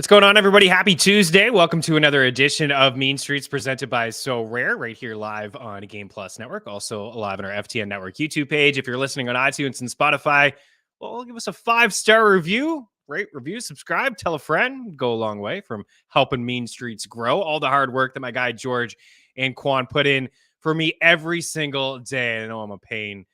What's going on, everybody? Happy Tuesday. Welcome to another edition of Mean Streets presented by So Rare, right here live on Game Plus Network, also live on our FTN Network YouTube page. If you're listening on iTunes and Spotify, well, give us a 5-star review. Rate, review, subscribe, tell a friend. Go a long way from helping Mean Streets grow. All the hard work that my guy George and Quan put in for me every single day. I know I'm a pain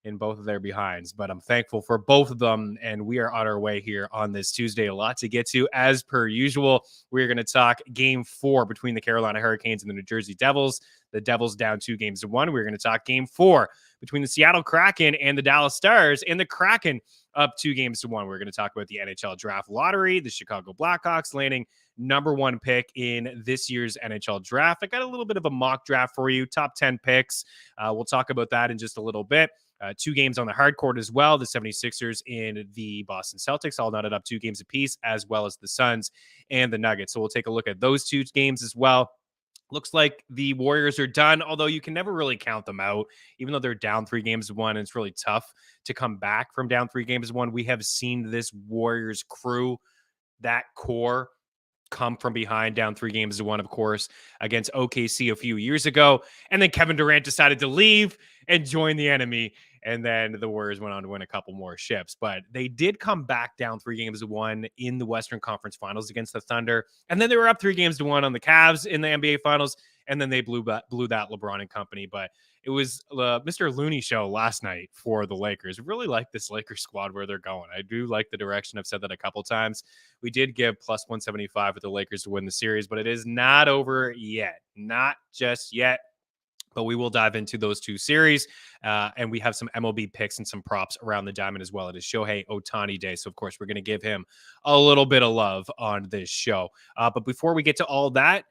in both of their behinds, but I'm thankful for both of them. And we are on our way here on this Tuesday. A lot to get to. As per usual, we're going to talk game 4 between the Carolina Hurricanes and the New Jersey Devils. The Devils down 2-1. We're going to talk game 4 between the Seattle Kraken and the Dallas Stars, and the Kraken up 2-1. We're going to talk about the NHL Draft Lottery, the Chicago Blackhawks landing number 1 pick in this year's NHL Draft. I got a little bit of a mock draft for you, top 10 picks. We'll talk about that in just a little bit. 2 games on the hard court as well. The 76ers and the Boston Celtics all knotted up 2 games apiece, as well as the Suns and the Nuggets. So we'll take a look at those 2 games as well. Looks like the Warriors are done, although you can never really count them out. Even though they're down 3-1, and it's really tough to come back from down 3-1. We have seen this Warriors crew, that core, come from behind down 3-1, of course, against OKC a few years ago. And then Kevin Durant decided to leave and join the enemy. And then the Warriors went on to win a couple more ships. But they did come back down 3-1 in the Western Conference Finals against the Thunder. And then they were up 3-1 on the Cavs in the NBA Finals. And then they blew that LeBron and company. But it was Mr. Looney show last night for the Lakers. Really like this Lakers squad where they're going. I do like the direction. I've said that a couple times. We did give plus 175 with the Lakers to win the series, but it is not over yet. Not just yet. But we will dive into those 2 series. And we have some MLB picks and some props around the diamond as well. It is Shohei Ohtani Day. So, of course, we're going to give him a little bit of love on this show. But before we get to all that,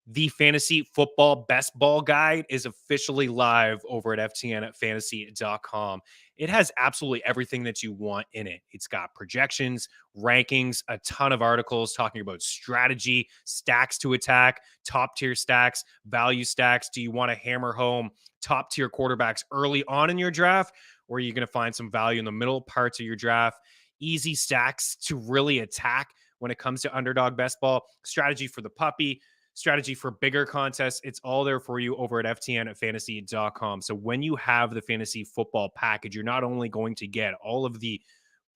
the Fantasy Football Best Ball Guide is officially live over at ftnfantasy.com. It has absolutely everything that you want in it. It's got projections, rankings, a ton of articles talking about strategy, stacks to attack, top-tier stacks, value stacks. Do you want to hammer home top-tier quarterbacks early on in your draft, or are you going to find some value in the middle parts of your draft? Easy stacks to really attack when it comes to underdog best ball, strategy for the puppy, strategy for bigger contests. It's all there for you over at ftnfantasy.com. So when you have the fantasy football package, you're not only going to get all of the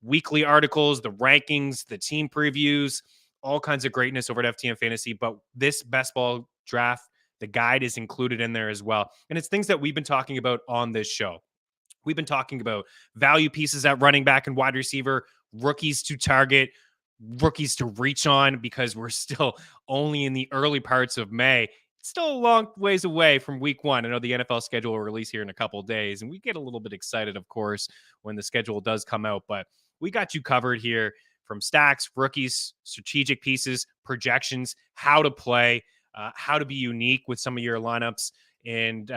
weekly articles, the rankings, the team previews, all kinds of greatness over at FTN Fantasy, but this best ball draft, the guide is included in there as well. And it's things that we've been talking about on this show. We've been talking about value pieces at running back and wide receiver, rookies to target, rookies to reach on, because we're still only in the early parts of May. It's still a long ways away from week 1. I know the NFL schedule will release here in a couple of days, and we get a little bit excited, of course, when the schedule does come out, but we got you covered here from stacks, rookies, strategic pieces, projections, how to play, how to be unique with some of your lineups and,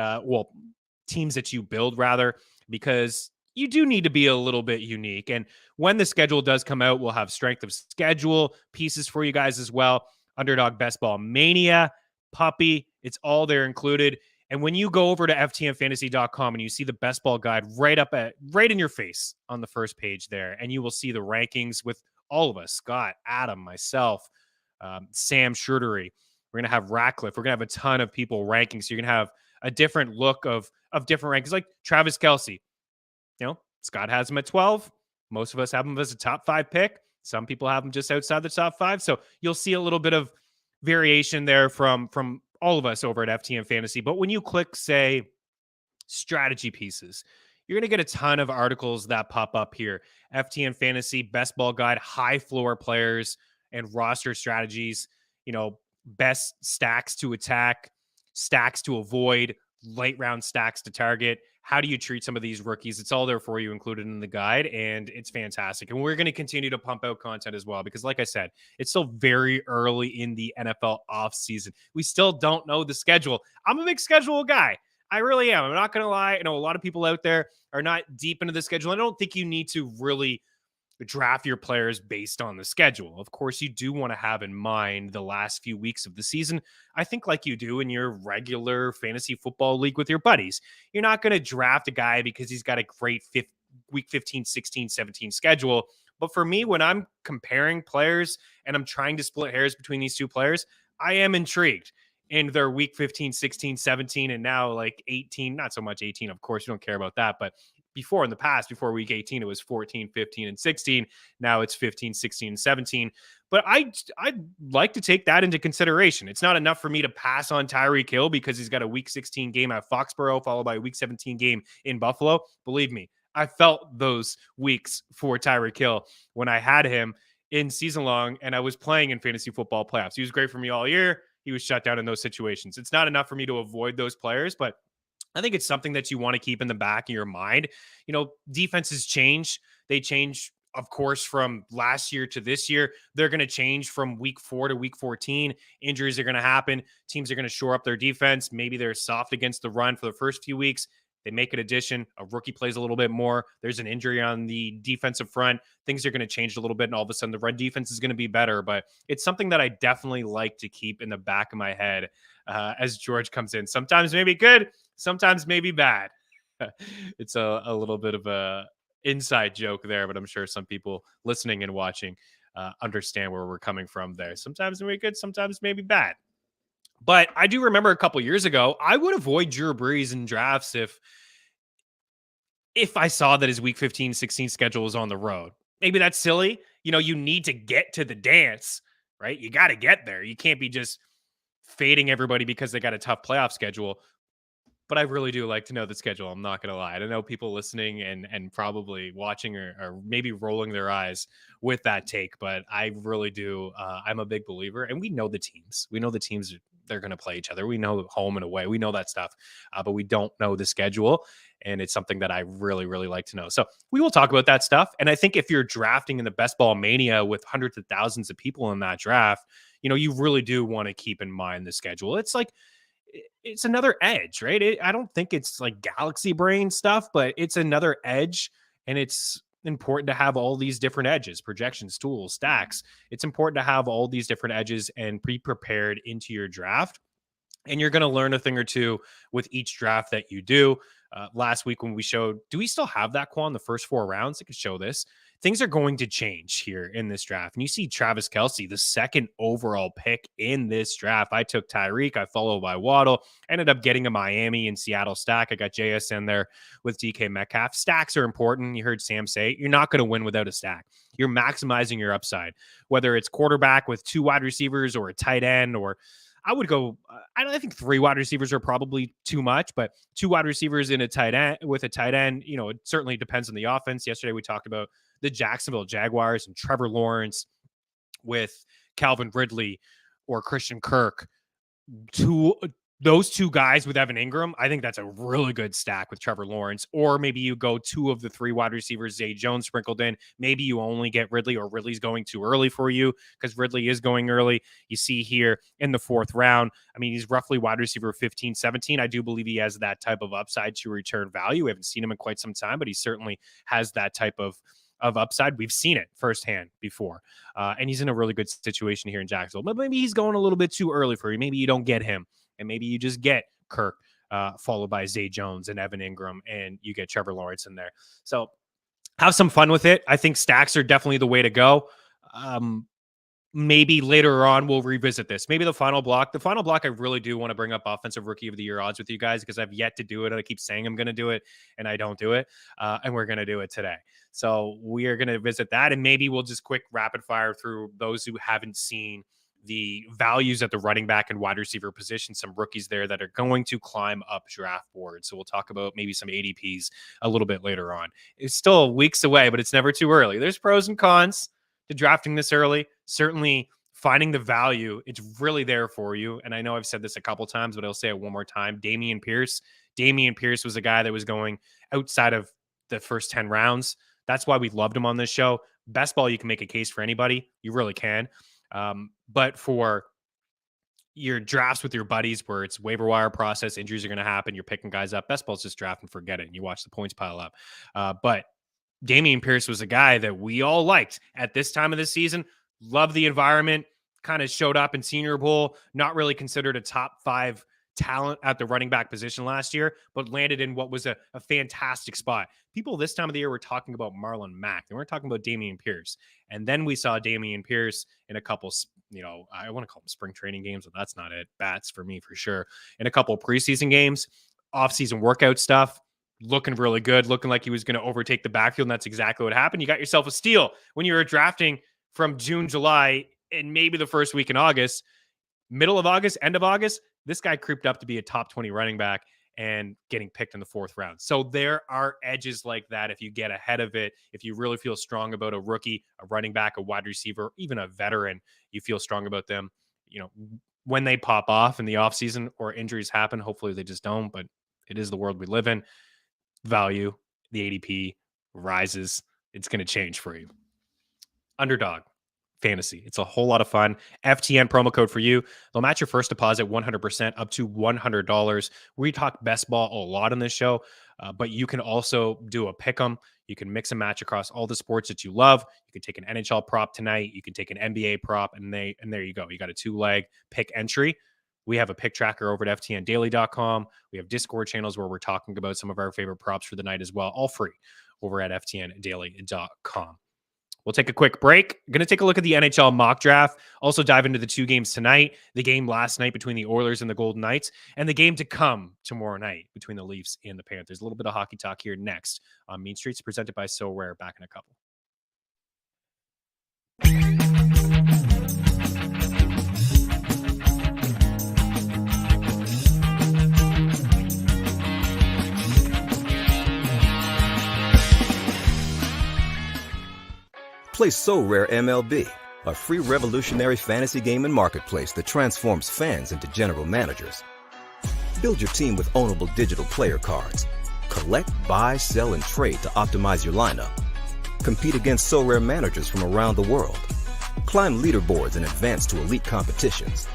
teams that you build rather, because you do need to be a little bit unique. And when the schedule does come out, we'll have strength of schedule pieces for you guys as well. Underdog Best Ball Mania, Puppy, it's all there included. And when you go over to ftnfantasy.com and you see the best ball guide right in your face on the first page there, and you will see the rankings with all of us, Scott, Adam, myself, Sam Schudery. We're going to have Ratcliffe. We're going to have a ton of people ranking. So you're going to have a different look of different rankings, like Travis Kelce. You know, Scott has him at 12. Most of us have him as a top 5 pick. Some people have him just outside the top 5. So you'll see a little bit of variation there from all of us over at FTN Fantasy. But when you click, say, strategy pieces, you're going to get a ton of articles that pop up here. FTN Fantasy, Best Ball Guide, high floor players and roster strategies, best stacks to attack, stacks to avoid, late round stacks to target. How do you treat some of these rookies? It's all there for you, included in the guide, and it's fantastic. And we're going to continue to pump out content as well, because like I said, it's still very early in the NFL offseason. We still don't know the schedule. I'm a big schedule guy. I really am. I'm not going to lie. I know a lot of people out there are not deep into the schedule. I don't think you need to really draft your players based on the schedule. Of course, you do want to have in mind the last few weeks of the season. I think like you do in your regular fantasy football league with your buddies. You're not going to draft a guy because he's got a great week 15, 16, 17 schedule. But for me, when I'm comparing players and I'm trying to split hairs between these two players, I am intrigued in their week 15, 16, 17, and now like 18, not so much 18. Of course, you don't care about that. But before in the past, before week 18, it was 14, 15, and 16. Now it's 15, 16, and 17. But I'd like to take that into consideration. It's not enough for me to pass on Tyreek Hill because he's got a week 16 game at Foxborough, followed by a week 17 game in Buffalo. Believe me, I felt those weeks for Tyreek Hill when I had him in season long and I was playing in fantasy football playoffs. He was great for me all year. He was shut down in those situations. It's not enough for me to avoid those players, but I think it's something that you want to keep in the back of your mind. You know, defenses change. They change, of course, from last year to this year. They're going to change from week 4 to week 14. Injuries are going to happen. Teams are going to shore up their defense. Maybe they're soft against the run for the first few weeks. They make an addition. A rookie plays a little bit more. There's an injury on the defensive front. Things are going to change a little bit, and all of a sudden the run defense is going to be better. But it's something that I definitely like to keep in the back of my head as George comes in. Sometimes maybe good, sometimes maybe bad. It's a little bit of a inside joke there, but I'm sure some people listening and watching understand where we're coming from there. Sometimes maybe good, sometimes maybe bad. But I do remember a couple years ago, I would avoid Drew Brees in drafts if I saw that his week 15, 16 schedule was on the road. Maybe that's silly. You know, you need to get to the dance, right? You got to get there. You can't be just fading everybody because they got a tough playoff schedule. But I really do like to know the schedule. I'm not going to lie. I know people listening and probably watching or maybe rolling their eyes with that take, but I really do. I'm a big believer, and we know the teams. We know the teams, they're going to play each other. We know home and away. We know that stuff, but we don't know the schedule, and it's something that I really, really like to know. So we will talk about that stuff. And I think if you're drafting in the best ball mania with hundreds of thousands of people in that draft, you know, you really do want to keep in mind the schedule. It's another edge, right? I don't think it's like galaxy brain stuff, but it's another edge, and it's important to have all these different edges, projections, tools, stacks. It's important to have all these different edges and be prepared into your draft. And you're going to learn a thing or two with each draft that you do. Last week when we showed, do we still have that qual in the first 4 rounds? I could show this. Things are going to change here in this draft. And you see Travis Kelce, the second overall pick in this draft. I took Tyreek. I followed by Waddle. Ended up getting a Miami and Seattle stack. I got JS in there with DK Metcalf. Stacks are important. You heard Sam say it. You're not going to win without a stack. You're maximizing your upside, whether it's quarterback with 2 wide receivers or a tight end, or I would go, I think 3 wide receivers are probably too much, but 2 wide receivers in a tight end with a tight end, you know, it certainly depends on the offense. Yesterday we talked about the Jacksonville Jaguars and Trevor Lawrence with Calvin Ridley or Christian Kirk. Those 2 guys with Evan Ingram, I think that's a really good stack with Trevor Lawrence. Or maybe you go 2 of the 3 wide receivers, Zay Jones sprinkled in. Maybe you only get Ridley, or Ridley's going too early for you because Ridley is going early. You see here in the 4th round, I mean, he's roughly wide receiver 15, 17. I do believe he has that type of upside to return value. We haven't seen him in quite some time, but he certainly has that type of upside. We've seen it firsthand before. And he's in a really good situation here in Jacksonville. But maybe he's going a little bit too early for you. Maybe you don't get him. And maybe you just get Kirk followed by Zay Jones and Evan Ingram, and you get Trevor Lawrence in there. So have some fun with it. I think stacks are definitely the way to go. Maybe later on we'll revisit this. Maybe the final block. The final block, I really do want to bring up Offensive Rookie of the Year odds with you guys because I've yet to do it. I keep saying I'm going to do it, and I don't do it. And we're going to do it today. So we are going to visit that, and maybe we'll just quick rapid fire through those who haven't seen the values at the running back and wide receiver position, some rookies there that are going to climb up draft boards. So we'll talk about maybe some ADPs a little bit later on. It's still weeks away, but it's never too early. There's pros and cons to drafting this early. Certainly finding the value, it's really there for you. And I know I've said this a couple times, but I'll say it one more time. Dameon Pierce was a guy that was going outside of the first 10 rounds. That's why we loved him on this show. Best ball, you can make a case for anybody. You really can. But for your drafts with your buddies where it's waiver wire process, injuries are going to happen, you're picking guys up, best ball's just draft and forget it, and you watch the points pile up. But Dameon Pierce was a guy that we all liked at this time of the season. Loved the environment, kind of showed up in Senior Bowl, not really considered a top 5 talent at the running back position last year, but landed in what was a fantastic spot. People this time of the year were talking about Marlon Mack. They weren't talking about Dameon Pierce. And then we saw Dameon Pierce in a couple, I want to call them spring training games, but that's not it. Bats for me for sure. In a couple preseason games, off-season workout stuff, looking really good, looking like he was going to overtake the backfield. And that's exactly what happened. You got yourself a steal when you were drafting from June, July, and maybe the first week in August. Middle of August, end of August, this guy creeped up to be a top 20 running back and getting picked in the 4th round. So there are edges like that. If you get ahead of it, if you really feel strong about a rookie, a running back, a wide receiver, even a veteran, you feel strong about them, when they pop off in the offseason or injuries happen, hopefully they just don't, but it is the world we live in. Value, the ADP rises. It's going to change for you. Underdog Fantasy. It's a whole lot of fun. FTN promo code for you. They'll match your first deposit 100% up to $100. We talk best ball a lot on this show, but you can also do a pick 'em. You can mix and match across all the sports that you love. You can take an NHL prop tonight. You can take an NBA prop, and there you go. You got a 2-leg pick entry. We have a pick tracker over at ftndaily.com. We have Discord channels where we're talking about some of our favorite props for the night as well, all free over at ftndaily.com. We'll take a quick break. Going to take a look at the NHL Mock Draft. Also dive into the 2 games tonight, the game last night between the Oilers and the Golden Knights, and the game to come tomorrow night between the Leafs and the Panthers. A little bit of hockey talk here next on Mean Streets, presented by So Rare. Back in a couple. Play So Rare MLB, a free revolutionary fantasy game and marketplace that transforms fans into general managers. Build your team with ownable digital player cards. Collect, buy, sell, and trade to optimize your lineup. Compete against So Rare managers from around the world. Climb leaderboards and advance to elite competitions.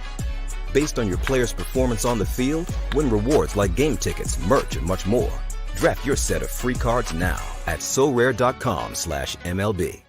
Based on your player's performance on the field, win rewards like game tickets, merch, and much more. Draft your set of free cards now at sorare.com/MLB.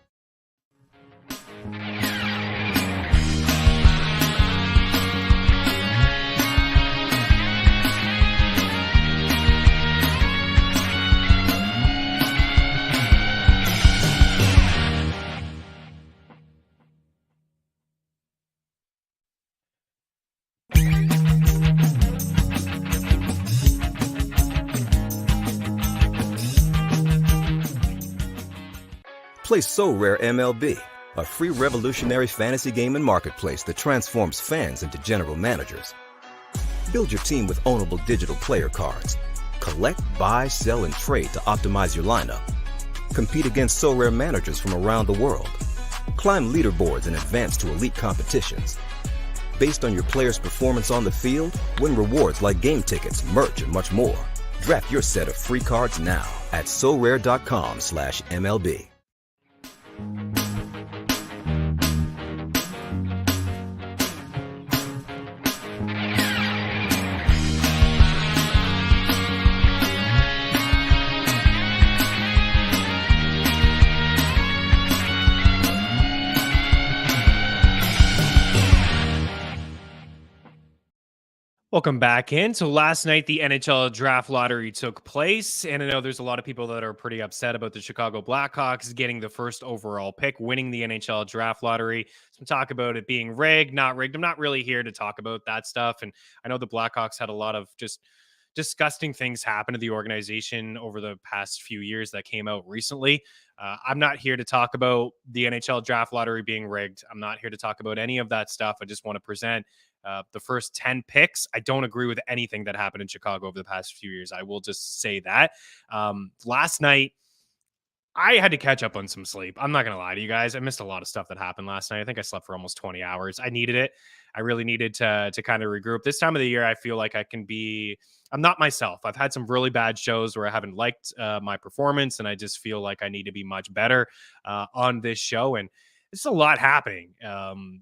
Play So Rare MLB, a free revolutionary fantasy game and marketplace that transforms fans into general managers. Build your team with ownable digital player cards. Collect, buy, sell, and trade to optimize your lineup. Compete against So Rare managers from around the world. Climb leaderboards and advance to elite competitions. Based on your player's performance on the field, win rewards like game tickets, merch, and much more. Draft your set of free cards now at sorare.com/MLB. Welcome back in. So last night, the NHL Draft Lottery took place, and I know there's a lot of people that are pretty upset about the Chicago Blackhawks getting the first overall pick, winning the NHL Draft Lottery. Some talk about it being rigged, not rigged. I'm not really here to talk about that stuff, and I know the Blackhawks had a lot of just disgusting things happen to the organization over the past few years that came out recently. I'm not here to talk about the NHL Draft Lottery being rigged. I'm not here to talk about any of that stuff. I just want to present the first 10 picks. I don't agree with anything that happened in Chicago over the past few years. I will just say that. Last night, I had to catch up on some sleep. I'm not going to lie to you guys. I missed a lot of stuff that happened last night. I think I slept for almost 20 hours. I needed it. I really needed to kind of regroup. This time of the year, I feel like I'm not myself. I've had some really bad shows where I haven't liked my performance, and I just feel like I need to be much better on this show. And It's a lot happening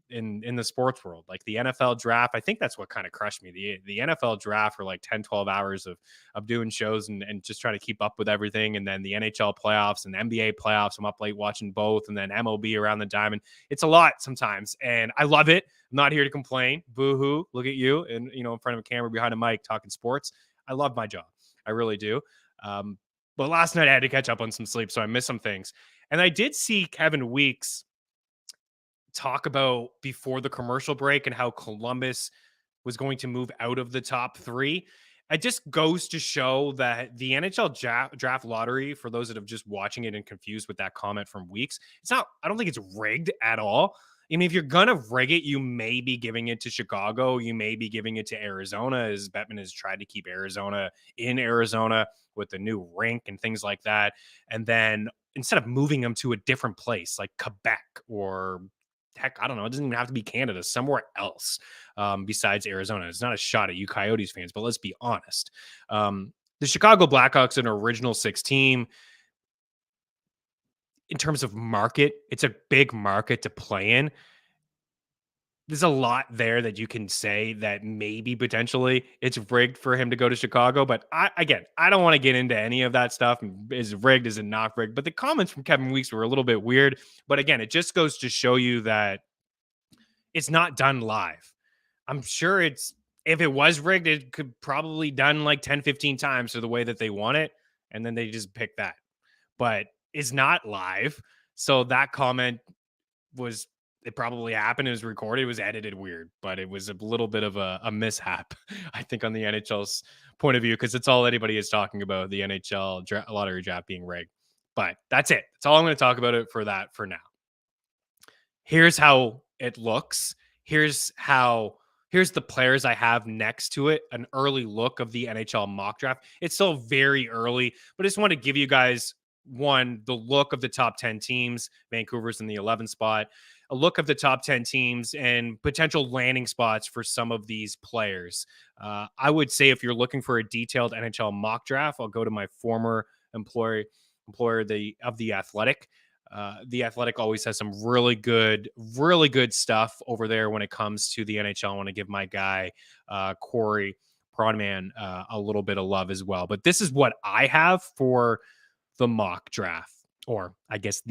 in the sports world, like the NFL draft. I think that's what kind of crushed me. The NFL draft for like 10, 12 hours of doing shows and just trying to keep up with everything. And then the NHL playoffs and NBA playoffs. I'm up late watching both. And then MLB around the diamond. It's a lot sometimes. And I love it. I'm not here to complain. Boo-hoo. Look at you. And, in front of a camera behind a mic talking sports. I love my job. I really do. But last night I had to catch up on some sleep, so I missed some things. And I did see Kevin Weeks talk about before the commercial break and how Columbus was going to move out of the top 3. It just goes to show that the NHL draft lottery, for those that have just watching it and confused with that comment from Weeks, I don't think it's rigged at all. I mean, if you're going to rig it, you may be giving it to Chicago. You may be giving it to Arizona, as Bettman has tried to keep Arizona in Arizona with the new rink and things like that. And then instead of moving them to a different place like Quebec or heck, I don't know. It doesn't even have to be Canada, somewhere else besides Arizona. It's not a shot at you Coyotes fans, but let's be honest. The Chicago Blackhawks, an original 6 team. In terms of market, it's a big market to play in. There's a lot there that you can say that maybe potentially it's rigged for him to go to Chicago. But I don't want to get into any of that stuff. Is it rigged? Is it not rigged? But the comments from Kevin Weeks were a little bit weird. But again, it just goes to show you that it's not done live. I'm sure if it was rigged, it could probably done like 10, 15 times to the way that they want it. And then they just pick that. But it's not live. So that comment it probably happened. It was recorded. It was edited weird, but it was a little bit of a mishap, I think, on the NHL's point of view, because it's all anybody is talking about, the NHL lottery draft being rigged. But that's it. That's all I'm going to talk about it for that for now. Here's how it looks. Here's the players I have next to it, an early look of the NHL mock draft. It's still very early, but I just want to give you guys the look of the top 10 teams. Vancouver's in the 11th spot. A look of the top 10 teams and potential landing spots for some of these players. I would say if you're looking for a detailed NHL mock draft, I'll go to my former employer, of The Athletic. The Athletic always has some really good stuff over there when it comes to the NHL. I want to give my guy, Corey Pronman, a little bit of love as well. But this is what I have for the mock draft, or I guess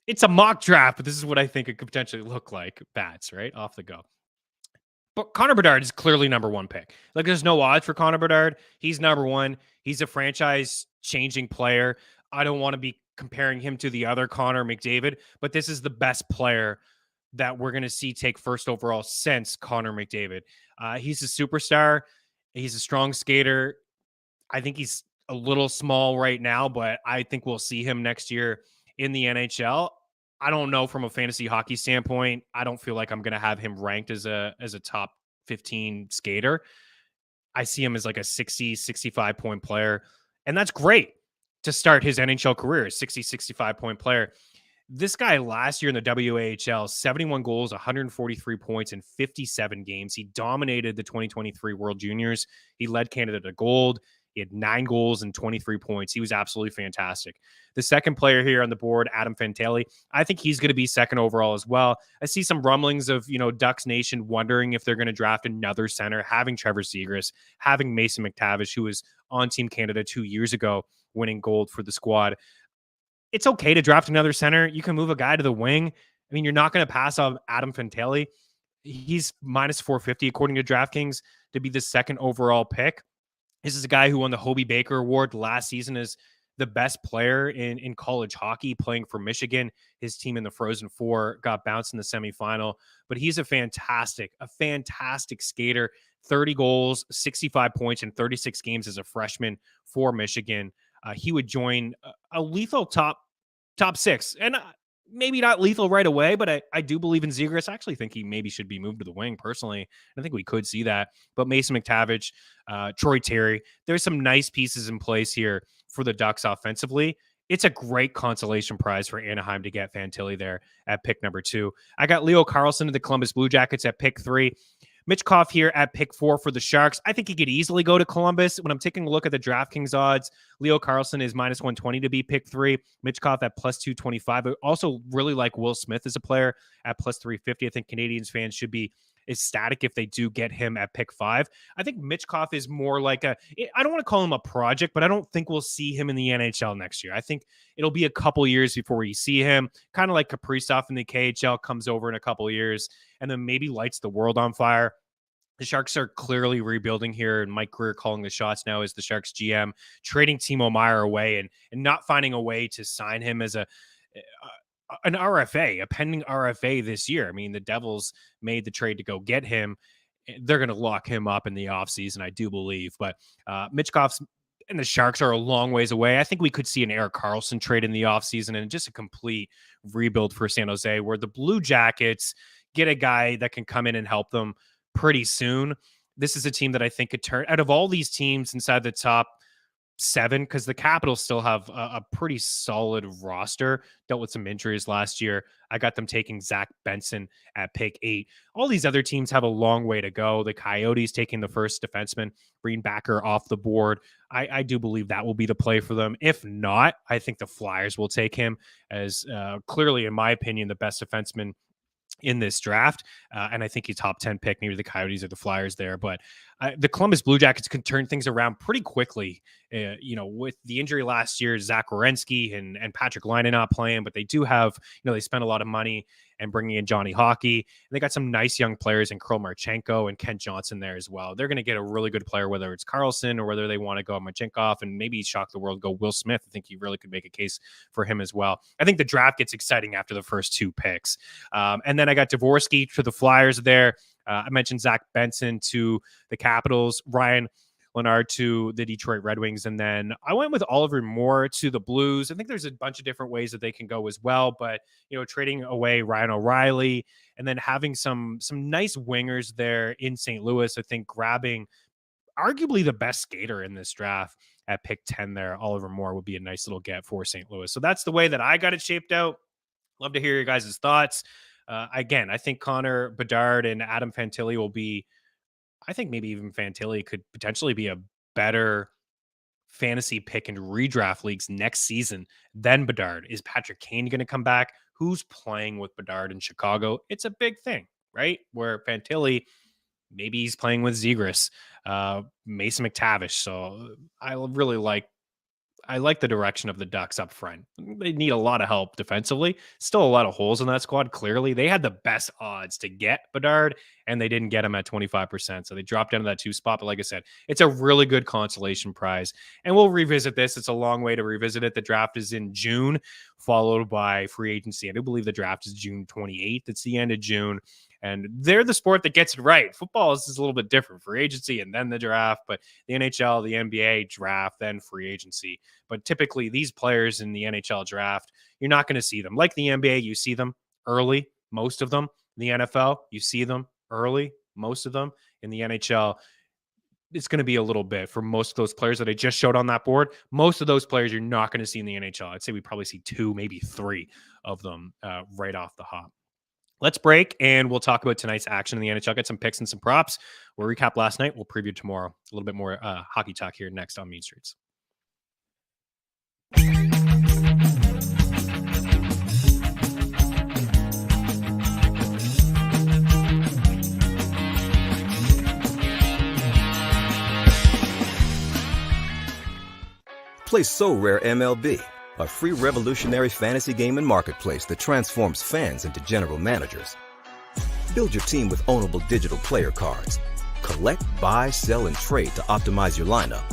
it's a mock draft, but this is what I think it could potentially look like. Bats, right? Off the go. But Connor Bedard is clearly number 1 pick. Like, there's no odds for Connor Bedard. He's number 1. He's a franchise-changing player. I don't want to be comparing him to the other Connor McDavid, but this is the best player that we're going to see take first overall since Connor McDavid. He's a superstar. He's a strong skater. I think he's a little small right now, but I think we'll see him next year in the NHL. I don't know, from a fantasy hockey standpoint, I don't feel like I'm going to have him ranked as a top 15 skater. I see him as like a 60, 65 point player. And that's great to start his NHL career, a 60, 65 point player. This guy last year in the WAHL, 71 goals, 143 points in 57 games. He dominated the 2023 World Juniors. He led Canada to gold. He had 9 goals and 23 points. He was absolutely fantastic. The second player here on the board, Adam Fantilli, I think he's going to be second overall as well. I see some rumblings of, Ducks Nation wondering if they're going to draft another center, having Trevor Zegras, having Mason McTavish, who was on Team Canada 2 years ago, winning gold for the squad. It's okay to draft another center. You can move a guy to the wing. I mean, you're not going to pass on Adam Fantilli. He's minus 450, according to DraftKings, to be the second overall pick. This is a guy who won the Hobie Baker Award last season as the best player in college hockey, playing for Michigan. His team in the Frozen Four got bounced in the semifinal, but he's a fantastic skater. 30 goals, 65 points in 36 games as a freshman for Michigan. He would join a lethal top 6, and maybe not lethal right away, but I do believe in Zegras. I actually think he maybe should be moved to the wing personally. I think we could see that. But Mason McTavish, Troy Terry, there's some nice pieces in place here for the Ducks offensively. It's a great consolation prize for Anaheim to get Fantilli there at pick number 2. I got Leo Carlsson of the Columbus Blue Jackets at pick 3. Michkov here at pick 4 for the Sharks. I think he could easily go to Columbus. When I'm taking a look at the DraftKings odds, Leo Carlsson is minus 120 to be pick 3. Michkov at plus 225. I also really like Will Smith as a player at plus 350. I think Canadians fans should be ecstatic if they do get him at pick 5. I think Michkov is more like I don't want to call him a project, but I don't think we'll see him in the NHL next year. I think it'll be a couple years before we see him, kind of like Kaprizov in the KHL comes over in a couple years and then maybe lights the world on fire. The Sharks are clearly rebuilding here, and Mike Greer calling the shots now as the Sharks GM, trading Timo Meier away and not finding a way to sign him as an RFA, a pending RFA this year. I mean, the Devils made the trade to go get him. They're going to lock him up in the offseason, I do believe. But Michkov's and the Sharks are a long ways away. I think we could see an Erik Karlsson trade in the offseason and just a complete rebuild for San Jose, where the Blue Jackets get a guy that can come in and help them pretty soon. This is a team that I think could turn out of all these teams inside the top 7, because the Capitals still have a pretty solid roster, dealt with some injuries last year. I got them taking Zach Benson at pick 8. All these other teams have a long way to go. The Coyotes taking the first defenseman, Greenbacker, off the board. I do believe that will be the play for them. If not, I think the Flyers will take him as clearly, in my opinion, the best defenseman in this draft. And I think he's top 10 pick, maybe the Coyotes or the Flyers there. But the Columbus Blue Jackets can turn things around pretty quickly. With the injury last year, Zach Werenski and Patrick Laine not playing, but they do have, they spent a lot of money and bringing in Johnny Hockey. And they got some nice young players in Kirill Marchenko and Kent Johnson there as well. They're going to get a really good player, whether it's Karlsson or whether they want to go Marchenkov and maybe shock the world, go Will Smith. I think he really could make a case for him as well. I think the draft gets exciting after the first 2 picks. And then I got Dvorsky to the Flyers there. I mentioned Zach Benson to the Capitals, Ryan Leonard to the Detroit Red Wings, and then I went with Oliver Moore to the Blues. I think there's a bunch of different ways that they can go as well, but trading away Ryan O'Reilly and then having some nice wingers there in St. Louis. I think grabbing arguably the best skater in this draft at pick 10 there, Oliver Moore, would be a nice little get for St. Louis. So that's the way that I got it shaped out. Love to hear your guys' thoughts. Again, I think Connor Bedard and Adam Fantilli will be, I think maybe even Fantilli could potentially be a better fantasy pick in redraft leagues next season than Bedard. Is Patrick Kane going to come back? Who's playing with Bedard in Chicago? It's a big thing, right? Where Fantilli, maybe he's playing with Zegras, Mason McTavish. So I really like the direction of the Ducks up front. They need a lot of help defensively. Still a lot of holes in that squad. Clearly, they had the best odds to get Bedard, and they didn't get him at 25%. So they dropped down to that 2 spot. But like I said, it's a really good consolation prize. And we'll revisit this. It's a long way to revisit it. The draft is in June, followed by free agency. I do believe the draft is June 28th. It's the end of June. And they're the sport that gets it right. Football is a little bit different. Free agency and then the draft. But the NHL, the NBA draft, then free agency. But typically these players in the NHL draft, you're not going to see them. Like the NBA, you see them early, most of them. In the NFL, you see them early, most of them. In the NHL, it's going to be a little bit for most of those players that I just showed on that board. Most of those players you're not going to see in the NHL. I'd say we probably see 2, maybe 3 of them right off the hop. Let's break, and we'll talk about tonight's action in the NHL. Get some picks and some props. We'll recap last night. We'll preview tomorrow. A little bit more hockey talk here next on Mean Streets. Play So Rare MLB, a free revolutionary fantasy game and marketplace that transforms fans into general managers. Build your team with ownable digital player cards. Collect, buy, sell, and trade to optimize your lineup.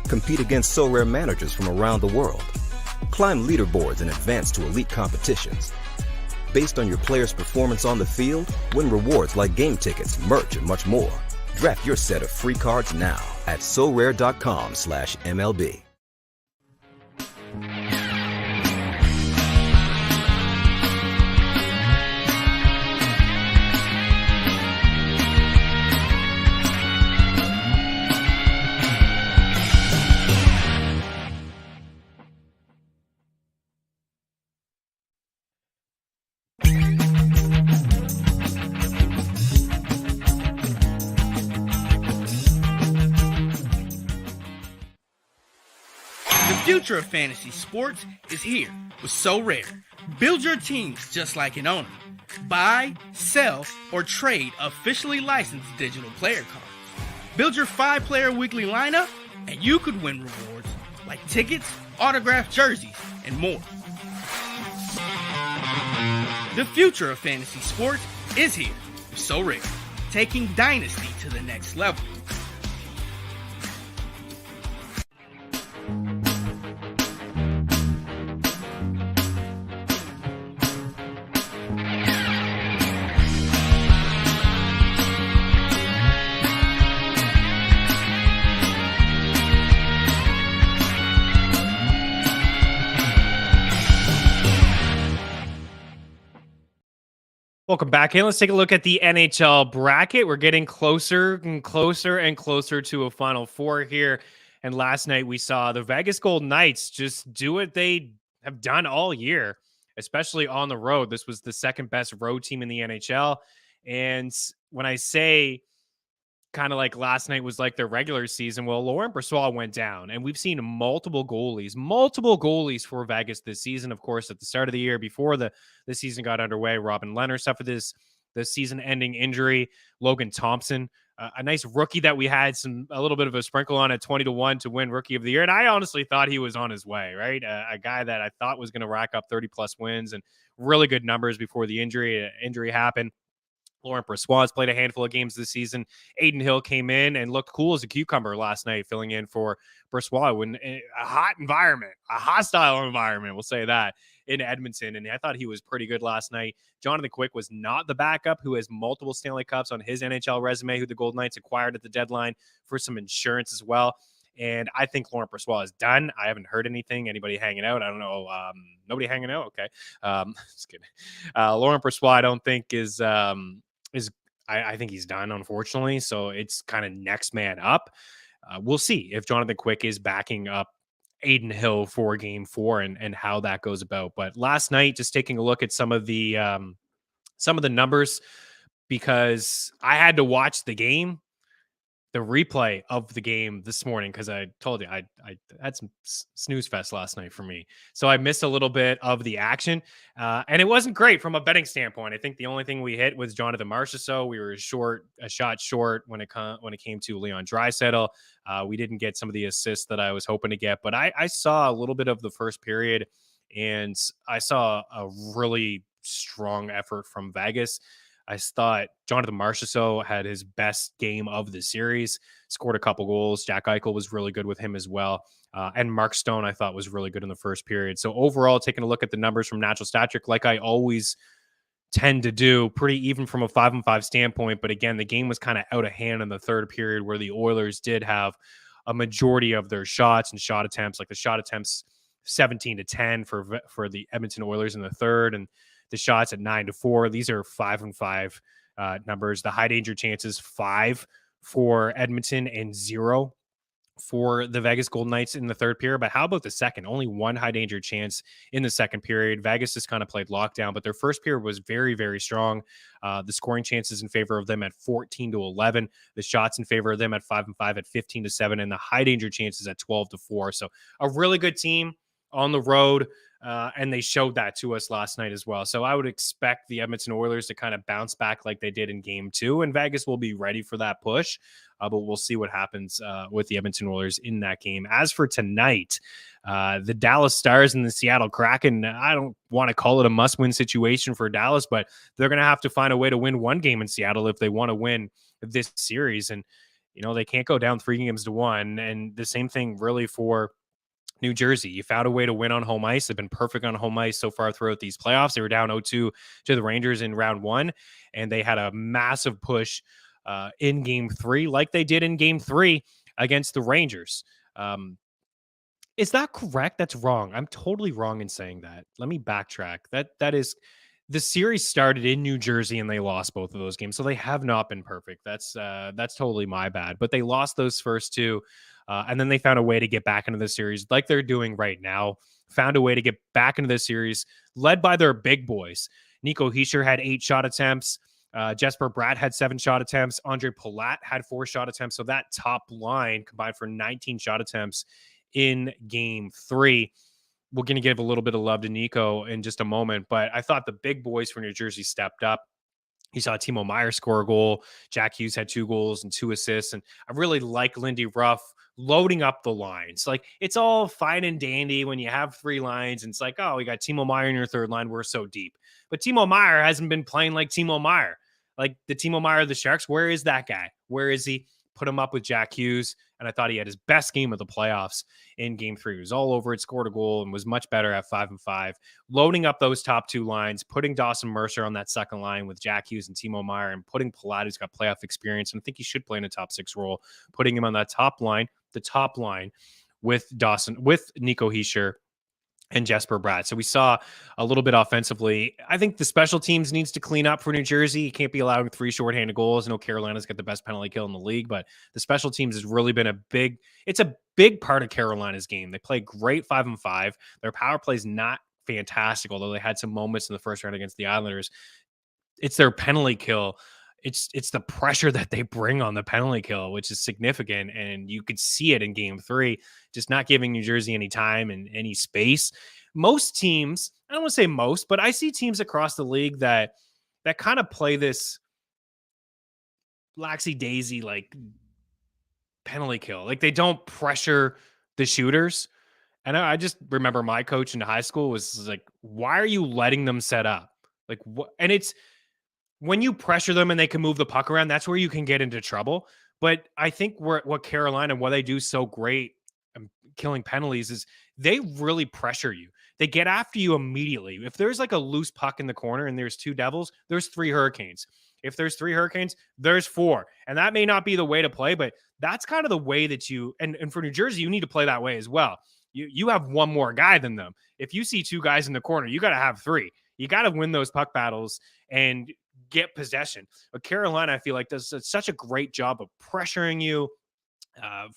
Compete against So Rare managers from around the world. Climb leaderboards and advance to elite competitions. Based on your player's performance on the field, win rewards like game tickets, merch, and much more. Draft your set of free cards now at sorare.com/MLB. future of fantasy sports is here with So Rare. Build your teams just like an owner. Buy, sell, or trade officially licensed digital player cards. Build your 5-player weekly lineup, and you could win rewards like tickets, autographed jerseys, and more. The future of fantasy sports is here with So Rare, taking Dynasty to the next level. Welcome back in. Let's take a look at the NHL bracket. We're getting closer and closer and closer to a Final Four here. And last night we saw the Vegas Golden Knights just do what they have done all year, especially on the road. This was the second best road team in the NHL. And when I say kind of like last night was like their regular season, well, Laurent Brossoit went down, and we've seen multiple goalies for Vegas this season. Of course, at the start of the year, before the season got underway, Robin Lehner suffered this season-ending injury. Logan Thompson, a nice rookie that we had a little bit of a sprinkle on at 20-1 to win Rookie of the Year, and I honestly thought he was on his way, right? A guy that I thought was going to rack up 30-plus wins and really good numbers before the injury happened. Laurent Brossoit has played a handful of games this season. Aiden Hill came in and looked cool as a cucumber last night, filling in for Brossoit when a hostile environment, we'll say that, in Edmonton. And I thought he was pretty good last night. Jonathan Quick was not the backup, who has multiple Stanley Cups on his NHL resume, who the Golden Knights acquired at the deadline for some insurance as well. And I think Laurent Brossoit is done. I haven't heard anything. Anybody hanging out? I don't know. Nobody hanging out? Okay. Just kidding. Laurent Brossoit, I don't think I think he's done, unfortunately. So it's kind of next man up. We'll see if Jonathan Quick is backing up Aiden Hill for Game 4 and how that goes about. But last night, just taking a look at some of the numbers, because I had to watch the replay of the game this morning, because I told you I had some snooze fest last night for me. So I missed a little bit of the action, and it wasn't great from a betting standpoint. I think the only thing we hit was Jonathan Marchessault. We were a shot short when it came to Leon Draisaitl. We didn't get some of the assists that I was hoping to get, but I saw a little bit of the first period, and I saw a really strong effort from Vegas. I thought Jonathan Marchessault had his best game of the series, scored a couple goals. Jack Eichel was really good with him as well. And Mark Stone, I thought, was really good in the first period. So overall, taking a look at the numbers from Natural Stat Trick, like I always tend to do, pretty even from a 5-5 standpoint. But again, the game was kind of out of hand in the third period, where the Oilers did have a majority of their shots and shot attempts, like the shot attempts 17-10 for the Edmonton Oilers in the third, and the shots at 9-4. These are 5-5 numbers. The high danger chances, 5 for Edmonton and 0 for the Vegas Golden Knights in the third period. But how about the second? Only 1 high danger chance in the second period. Vegas just kind of played lockdown, but their first period was very, very strong. The scoring chances in favor of them at 14-11. The shots in favor of them at 5-5 at 15-7, and the high danger chances at 12-4. So a really good team on the road. And they showed that to us last night as well. So I would expect the Edmonton Oilers to kind of bounce back like they did in Game 2, and Vegas will be ready for that push. But we'll see what happens with the Edmonton Oilers in that game. As for tonight, the Dallas Stars and the Seattle Kraken, I don't want to call it a must-win situation for Dallas, but they're going to have to find a way to win one game in Seattle if they want to win this series. And, they can't go down 3-1. And the same thing really for New Jersey. You found a way to win on home ice. They've been perfect on home ice so far throughout these playoffs. They were down 0-2 to the Rangers in round 1, and they had a massive push in Game 3, like they did in Game 3 against the Rangers. Is that correct? That's wrong. I'm totally wrong in saying that. Let me backtrack. That is, the series started in New Jersey and they lost both of those games, so they have not been perfect. That's totally my bad. But they lost those first two. And then they found a way to get back into the series like they're doing right now. Found a way to get back into the series, led by their big boys. Nico Hischier had 8 shot attempts. Jesper Bratt had 7 shot attempts. Andre Palat had 4 shot attempts. So that top line combined for 19 shot attempts in game 3. We're going to give a little bit of love to Nico in just a moment, but I thought the big boys for New Jersey stepped up. You saw Timo Meier score a goal. Jack Hughes had 2 goals and 2 assists. And I really like Lindy Ruff loading up the lines. Like, it's all fine and dandy when you have 3 lines. And it's like, oh, we got Timo Meier in your 3rd line. We're so deep. But Timo Meier hasn't been playing like Timo Meier. Like the Timo Meier of the Sharks, where is that guy? Where is he? Put him up with Jack Hughes. And I thought he had his best game of the playoffs in game 3. He was all over it, scored a goal, and was much better at 5-5. Loading up those top 2 lines, putting Dawson Mercer on that second line with Jack Hughes and Timo Meier, and putting Palat, who's got playoff experience, and I think he should play in a top 6 role, putting him on that top line, the top line with Nico Hischier and Jesper Bratt. So we saw a little bit offensively. I think the special teams needs to clean up for New Jersey. You can't be allowing 3 shorthanded goals. I know Carolina's got the best penalty kill in the league, but the special teams has really been a big part of Carolina's game. They play great 5-5. Their power play is not fantastic, although they had some moments in the first round against the Islanders. It's their penalty kill. It's the pressure that they bring on the penalty kill, which is significant. And you could see it in game 3, just not giving New Jersey any time and any space. Most teams, I don't want to say most, but I see teams across the league that kind of play this laxy-daisy, like penalty kill. Like they don't pressure the shooters. And I just remember my coach in high school was like, why are you letting them set up? Like what? And it's, when you pressure them and they can move the puck around, that's where you can get into trouble. But I think what Carolina, what they do so great killing penalties is they really pressure you. They get after you immediately. If there's like a loose puck in the corner and there's 2 Devils, there's 3 Hurricanes. If there's 3 Hurricanes, there's 4. And that may not be the way to play, but that's kind of the way that you, and for New Jersey, you need to play that way as well. You have 1 more guy than them. If you see 2 guys in the corner, you got to have 3. You got to win those puck battles and get possession. But Carolina, I feel like, does such a great job of pressuring you,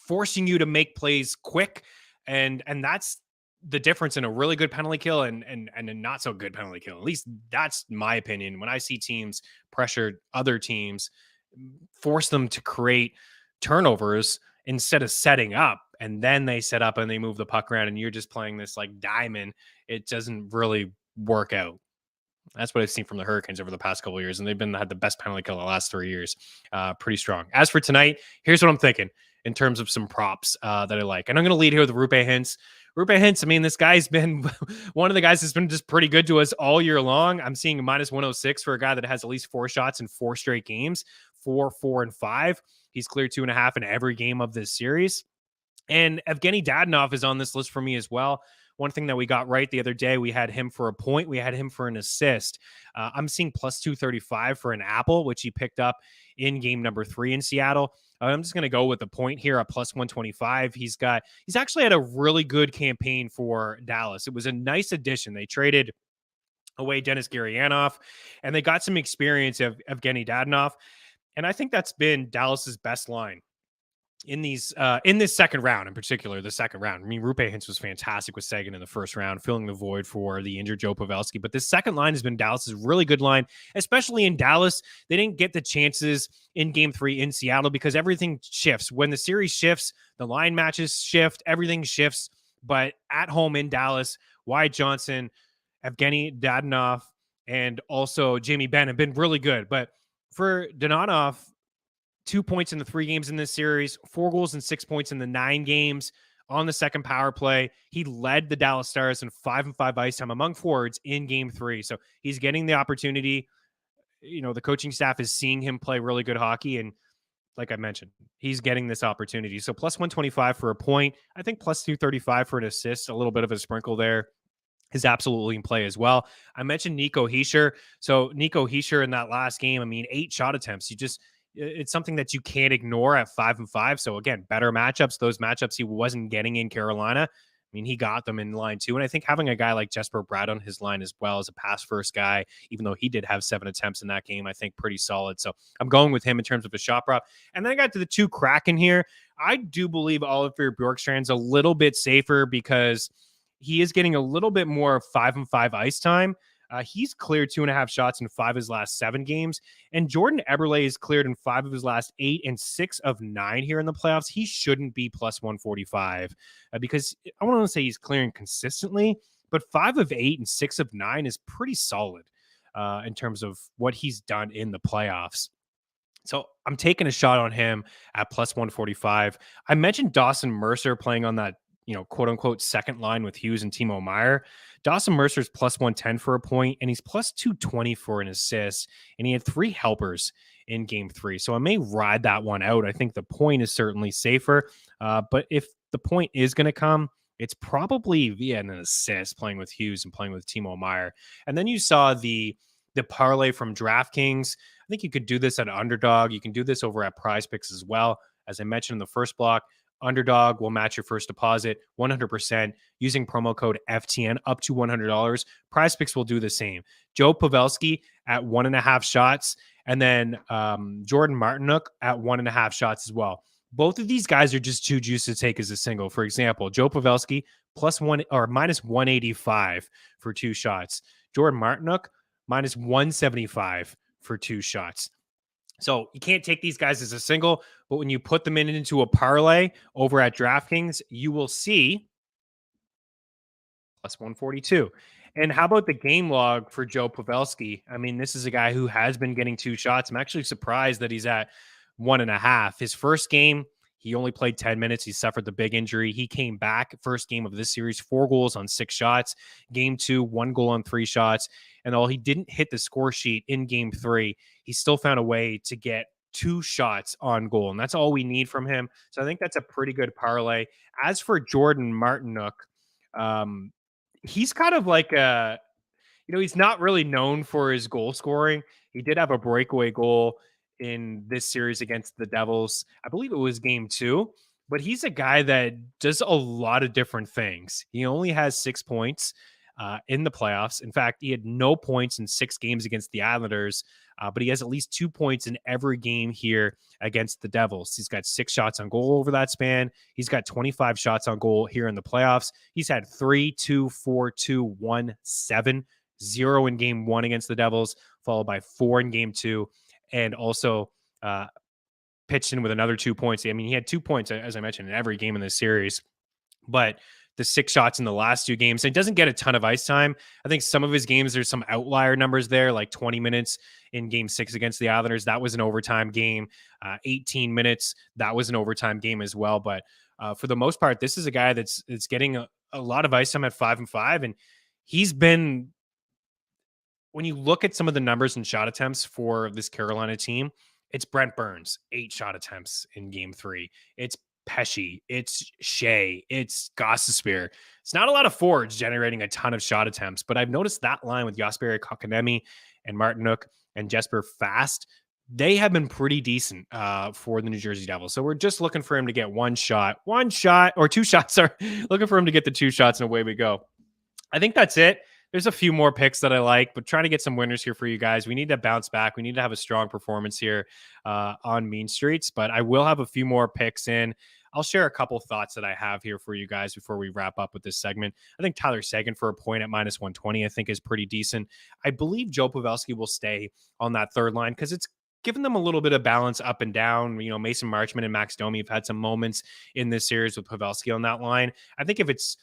forcing you to make plays quick. And that's the difference in a really good penalty kill and a not so good penalty kill. At least that's my opinion. When I see teams pressure other teams, force them to create turnovers instead of setting up, and then they set up and they move the puck around and you're just playing this like diamond, it doesn't really work out. That's what I've seen from the Hurricanes over the past couple of years, and they've had the best penalty kill the last 3 years. Pretty strong. As for tonight, here's what I'm thinking in terms of some props that I like. And I'm going to lead here with Rupe Hintz. Rupe Hintz, I mean, this guy's been one of the guys that's been just pretty good to us all year long. I'm seeing a -106 for a guy that has at least 4 shots in 4 straight games, 4, 4, and 5. He's cleared 2.5 in every game of this series. And Evgeny Dadonov is on this list for me as well. One thing that we got right the other day, we had him for a point. We had him for an assist. I'm seeing +235 for an apple, which he picked up in game number 3 in Seattle. I'm just going to go with the point here at +125. He's actually had a really good campaign for Dallas. It was a nice addition. They traded away Dennis Gurianov, and they got some experience of Evgeny Dadonov. And I think that's been Dallas's best line in this second round, in particular, the second round. I mean, Rupe Hintz was fantastic with Sagan in the first round, filling the void for the injured Joe Pavelski. But this second line has been Dallas's really good line, especially in Dallas. They didn't get the chances in game 3 in Seattle because everything shifts. When the series shifts, the line matches shift, everything shifts. But at home in Dallas, Wyatt Johnson, Evgeny Dadonov, and also Jamie Benn have been really good. But for Dadonov, 2 points in the 3 games in this series, 4 goals and 6 points in the 9 games on the second power play. He led the Dallas Stars in 5-5 ice time among forwards in game 3. So he's getting the opportunity. You know, the coaching staff is seeing him play really good hockey. And like I mentioned, he's getting this opportunity. So +125 for a point. I think +235 for an assist, a little bit of a sprinkle there is absolutely in play as well. I mentioned Nico Hischier. So Nico Hischier in that last game, I mean, 8 shot attempts. It's something that you can't ignore at 5-5. So again, better matchups, those matchups he wasn't getting in Carolina. I mean, he got them in line 2. And I think having a guy like Jesper Bratt on his line as well as a pass first guy, even though he did have 7 attempts in that game, I think pretty solid. So I'm going with him in terms of a shot prop. And then I got to the 2 Kraken here. I do believe Oliver Bjorkstrand's a little bit safer because he is getting a little bit more 5-5 ice time. He's cleared 2.5 shots in 5 of his last 7 games. And Jordan Eberle is cleared in 5 of his last 8 and 6 of 9 here in the playoffs. He shouldn't be plus 145 because I want to say he's clearing consistently, but 5 of 8 and 6 of 9 is pretty solid in terms of what he's done in the playoffs. So I'm taking a shot on him at plus 145. I mentioned Dawson Mercer playing on that, quote unquote, second line with Hughes and Timo Meier. Dawson Mercer's plus 110 for a point, and he's plus 220 for an assist. And he had 3 helpers in game 3. So I may ride that one out. I think the point is certainly safer. But if the point is going to come, it's probably via an assist playing with Hughes and playing with Timo Meier. And then you saw the parlay from DraftKings. I think you could do this at Underdog. You can do this over at Prize Picks as well. As I mentioned in the first block, Underdog will match your first deposit 100% using promo code FTN up to $100. Prize Picks will do the same. Joe Pavelski at 1.5 shots, and then Jordan Martinook at 1.5 shots as well. Both of these guys are just too juicy to take as a single. For example, Joe Pavelski minus 185 for 2 shots. Jordan Martinook minus 175 for 2 shots. So you can't take these guys as a single, but when you put them into a parlay over at DraftKings, you will see plus 142. And how about the game log for Joe Pavelski? I mean, this is a guy who has been getting 2 shots. I'm actually surprised that he's at 1.5. His first game, he only played 10 minutes. He suffered the big injury. He came back first game of this series, 4 goals on 6 shots. Game 2, 1 goal on 3 shots. And although he didn't hit the score sheet in game 3, he still found a way to get 2 shots on goal. And that's all we need from him. So I think that's a pretty good parlay. As for Jordan Martinook, he's kind of like he's not really known for his goal scoring. He did have a breakaway goal in this series against the Devils. I believe it was game 2, but he's a guy that does a lot of different things. He only has 6 points in the playoffs. In fact, he had no points in 6 games against the Islanders, but he has at least 2 points in every game here against the Devils. He's got 6 shots on goal over that span. He's got 25 shots on goal here in the playoffs. He's had 3, 2, 4, 2, 1, 7, 0 in game 1 against the Devils, followed by 4 in game 2, and also pitched in with another 2 points. I mean, he had 2 points, as I mentioned, in every game in this series, but the 6 shots in the last 2 games. And he doesn't get a ton of ice time. I think some of his games, there's some outlier numbers there, like 20 minutes in game 6 against the Islanders. That was an overtime game. 18 minutes. That was an overtime game as well. But for the most part, this is a guy that's getting a lot of ice time at 5-5. And he's been, when you look at some of the numbers and shot attempts for this Carolina team, it's Brent Burns, 8 shot attempts in game 3. It's Pesci, it's Shea, it's Gostisbehere. It's not a lot of forwards generating a ton of shot attempts, but I've noticed that line with Jesperi Kotkaniemi and Martinook and Jesper Fast, they have been pretty decent for the New Jersey Devils. So we're just looking for him to get 1 shot or 2 shots. Sorry, looking for him to get the 2 shots, and away we go. I think that's it. There's a few more picks that I like, but trying to get some winners here for you guys. We need to bounce back. We need to have a strong performance here on Mean Streets, but I will have a few more picks in. I'll share a couple thoughts that I have here for you guys before we wrap up with this segment. I think Tyler Seguin for a point at minus 120, I think is pretty decent. I believe Joe Pavelski will stay on that third line because it's given them a little bit of balance up and down. Mason Marchment and Max Domi have had some moments in this series with Pavelski on that line. I think if it's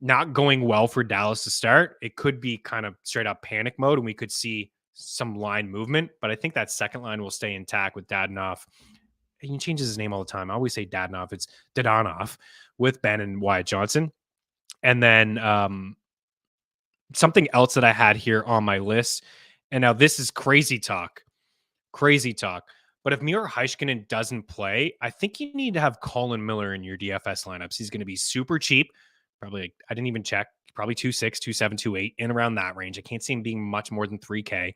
not going well for Dallas to start, it could be kind of straight up panic mode and we could see some line movement, but I think that second line will stay intact with Dadonov. He changes his name all the time. I always say Dadonov. It's Dadonov with Ben and Wyatt Johnson. And then something else that I had here on my list, and now this is crazy talk. But if Miro Heiskanen doesn't play, I think you need to have Colin Miller in your DFS lineups. He's going to be super cheap. Probably, I didn't even check, probably 2.6, 2.7, 2.8, in around that range. I can't see him being much more than 3K.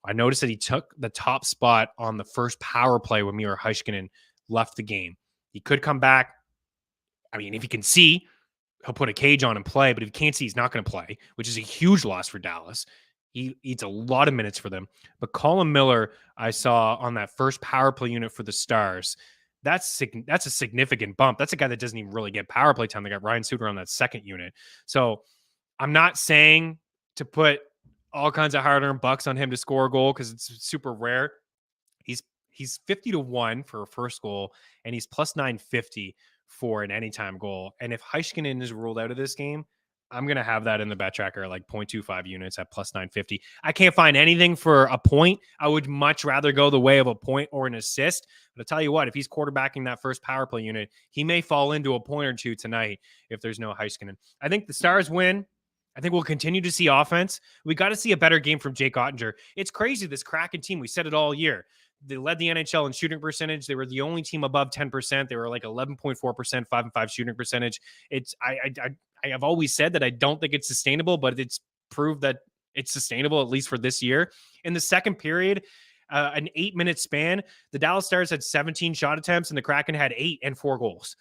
I noticed that he took the top spot on the first power play when Miro Heiskanen left the game. He could come back. I mean, if he can see, he'll put a cage on and play, but if he can't see, he's not going to play, which is a huge loss for Dallas. He eats a lot of minutes for them. But Colin Miller, I saw on that first power play unit for the Stars, that's a significant bump. That's a guy that doesn't even really get power play time. They got Ryan Suter on that second unit. So I'm not saying to put all kinds of hard-earned bucks on him to score a goal because it's super rare. He's 50-1 for a first goal, and he's plus 950 for an anytime goal. And if Heiskanen is ruled out of this game, I'm going to have that in the bet tracker, like 0.25 units at plus 950. I can't find anything for a point. I would much rather go the way of a point or an assist. But I'll tell you what, if he's quarterbacking that first power play unit, he may fall into a point or two tonight if there's no Heiskanen. I think the Stars win. I think we'll continue to see offense. We got to see a better game from Jake Ottinger. It's crazy, this Kraken team. We said it all year. They led the NHL in shooting percentage. They were the only team above 10%. They were like 11.4%, 5-5 shooting percentage. I have always said that I don't think it's sustainable, but it's proved that it's sustainable, at least for this year. In the second period, an 8-minute span, the Dallas Stars had 17 shot attempts and the Kraken had 8 and 4 goals.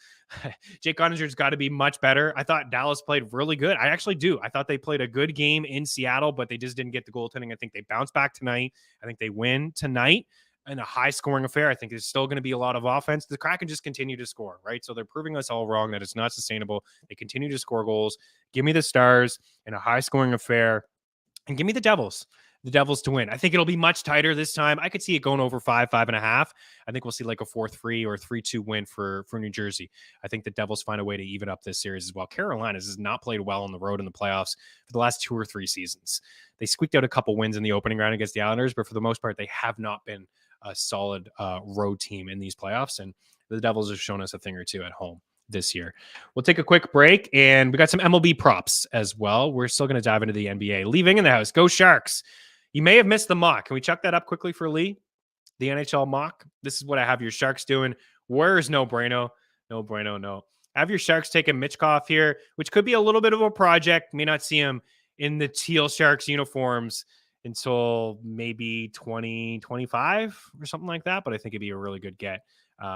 Jake Ottinger's got to be much better. I thought Dallas played really good. I actually do. I thought they played a good game in Seattle, but they just didn't get the goaltending. I think they bounce back tonight. I think they win tonight in a high-scoring affair. I think there's still going to be a lot of offense. The Kraken just continue to score, right? So they're proving us all wrong that it's not sustainable. They continue to score goals. Give me the Stars in a high-scoring affair, and give me the Devils to win. I think it'll be much tighter this time. I could see it going over 5.5. I think we'll see like a 4-3 or 3-2 win for New Jersey. I think the Devils find a way to even up this series as well. Carolina has not played well on the road in the playoffs for the last 2 or 3 seasons. They squeaked out a couple wins in the opening round against the Islanders, but for the most part, they have not been a solid road team in these playoffs, and the Devils have shown us a thing or two at home this year. We'll take a quick break, and we got some MLB props as well. We're still going to dive into the NBA. Leaving in the house, go Sharks. You may have missed the mock. Can we chuck that up quickly for Lee? The NHL mock. This is what I have your Sharks doing. Where's no bueno? No bueno, no. I have your Sharks taking Michkov here, which could be a little bit of a project. May not see him in the teal Sharks uniforms until maybe 2025 or something like that. But I think it'd be a really good get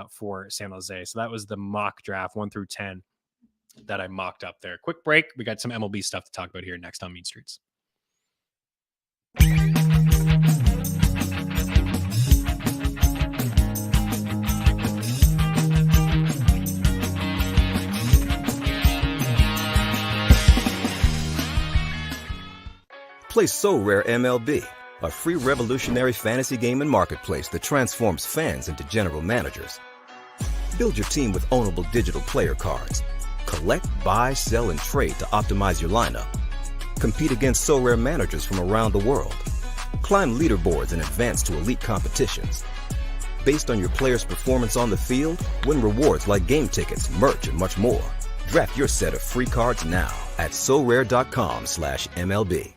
for San Jose. So that was the mock draft 1 through 10 that I mocked up there. Quick break. We got some MLB stuff to talk about here next on Mean Streets. Play So Rare MLB, a free revolutionary fantasy game and marketplace that transforms fans into general managers. Build your team with ownable digital player cards. Collect, buy, sell, and trade to optimize your lineup. Compete against So Rare managers from around the world. Climb leaderboards and advance to elite competitions. Based on your player's performance on the field, win rewards like game tickets, merch, and much more. Draft your set of free cards now at sorare.com/MLB.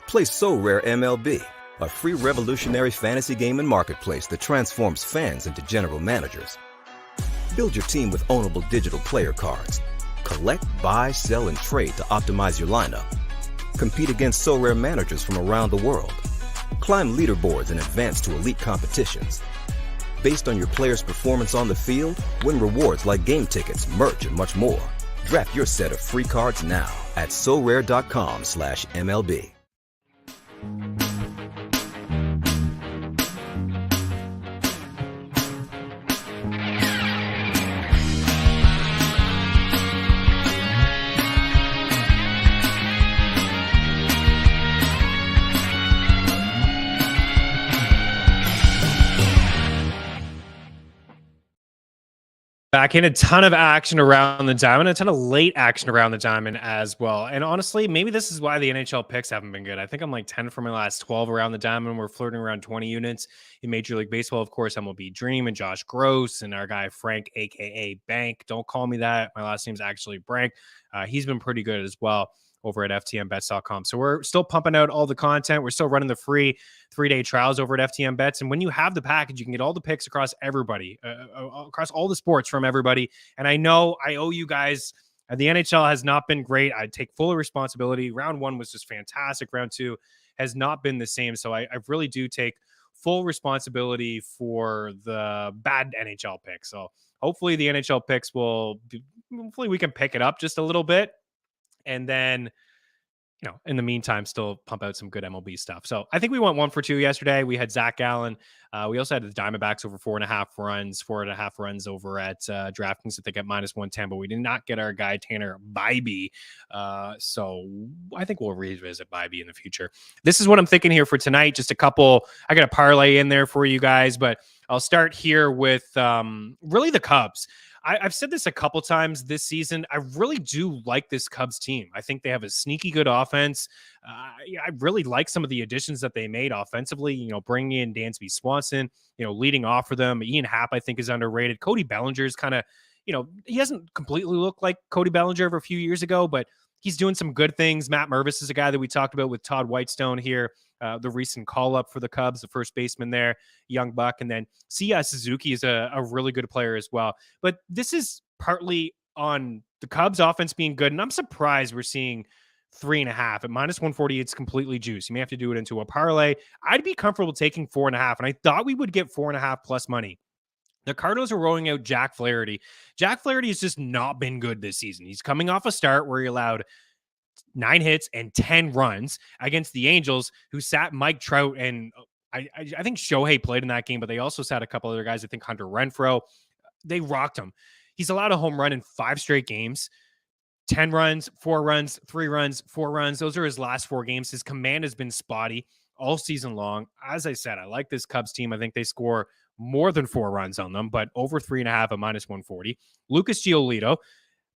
Play So Rare MLB, a free revolutionary fantasy game and marketplace that transforms fans into general managers. Build your team with ownable digital player cards. Collect, buy, sell, and trade to optimize your lineup. Compete against So Rare managers from around the world. Climb leaderboards and advance to elite competitions. Based on your player's performance on the field, win rewards like game tickets, merch, and much more. Draft your set of free cards now at sorare.com/MLB. Back in a ton of action around the diamond, a ton of late action around the diamond as well. And honestly, maybe this is why the NHL picks haven't been good. I think I'm like 10 for my last 12 around the diamond. We're flirting around 20 units in Major League Baseball. Of course, MLB Dream and Josh Gross and our guy Frank, aka Bank. Don't call me that. My last name's actually Brank. He's been pretty good as well over at ftmbets.com. So we're still pumping out all the content. We're still running the free 3-day trials over at FTM Bets. And when you have the package, you can get all the picks across everybody, across all the sports from everybody. And I know I owe you guys. The NHL has not been great. I take full responsibility. Round 1 was just fantastic. Round 2 has not been the same. So I really do take full responsibility for the bad NHL picks. So hopefully the NHL picks hopefully we can pick it up just a little bit. And then, in the meantime, still pump out some good MLB stuff. So I think we went 1 for 2 yesterday. We had Zach Gallen. We also had the Diamondbacks over 4.5 runs over at DraftKings, I think at -110, but we did not get our guy Tanner Bybee. So I think we'll revisit Bybee in the future. This is what I'm thinking here for tonight. Just a couple, I got a parlay in there for you guys, but I'll start here with really the Cubs. I've said this a couple times this season. I really do like this Cubs team. I think they have a sneaky good offense. I really like some of the additions that they made offensively, bringing in Dansby Swanson, leading off for them. Ian Happ, I think, is underrated. Cody Bellinger is kind of, he hasn't completely looked like Cody Bellinger of a few years ago, but he's doing some good things. Matt Mervis is a guy that we talked about with Todd Whitestone here. The recent call-up for the Cubs, the first baseman there, young buck. And then Seiya Suzuki is a really good player as well. But this is partly on the Cubs offense being good. And I'm surprised we're seeing 3.5 at -140. It's completely juice. You may have to do it into a parlay. I'd be comfortable taking 4.5. And I thought we would get 4.5 plus money. The Cardinals are rolling out Jack Flaherty. Jack Flaherty has just not been good this season. He's coming off a start where he allowed 9 hits and 10 runs against the Angels, who sat Mike Trout, and I think Shohei played in that game, but they also sat a couple other guys. I think Hunter Renfroe. They rocked him. He's allowed a home run in 5 straight games. 10 runs, 4 runs, 3 runs, 4 runs. Those are his last 4 games. His command has been spotty all season long. As I said, I like this Cubs team. I think they score more than 4 runs on them, but over 3.5 at -140. Lucas Giolito,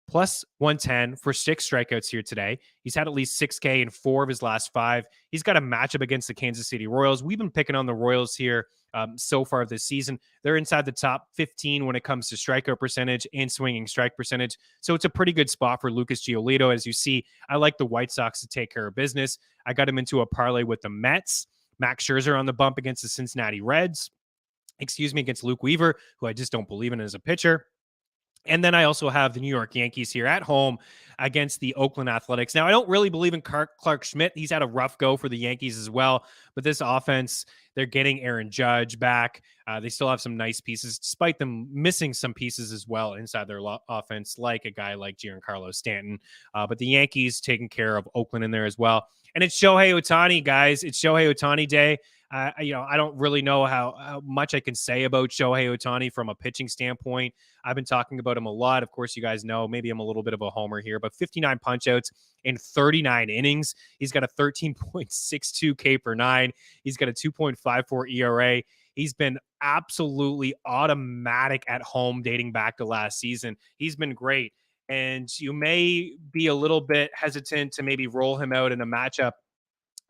+110 for 6 strikeouts here today. He's had at least 6K in 4 of his last 5. He's got a matchup against the Kansas City Royals. We've been picking on the Royals here so far this season. They're inside the top 15 when it comes to strikeout percentage and swinging strike percentage. So it's a pretty good spot for Lucas Giolito. As you see, I like the White Sox to take care of business. I got him into a parlay with the Mets. Max Scherzer on the bump against the Cincinnati Reds. Against Luke Weaver, who I just don't believe in as a pitcher. And then I also have the New York Yankees here at home against the Oakland Athletics. Now, I don't really believe in Clark Schmidt. He's had a rough go for the Yankees as well. But this offense, they're getting Aaron Judge back. They still have some nice pieces, despite them missing some pieces as well inside their offense, like a guy like Giancarlo Stanton. But the Yankees taking care of Oakland in there as well. And it's Shohei Ohtani, guys. It's Shohei Ohtani day. I don't really know how much I can say about Shohei Ohtani from a pitching standpoint. I've been talking about him a lot. Of course, you guys know, maybe I'm a little bit of a homer here, but 59 punch-outs in 39 innings. He's got a 13.62 K per 9. He's got a 2.54 ERA. He's been absolutely automatic at home dating back to last season. He's been great. And you may be a little bit hesitant to maybe roll him out in a matchup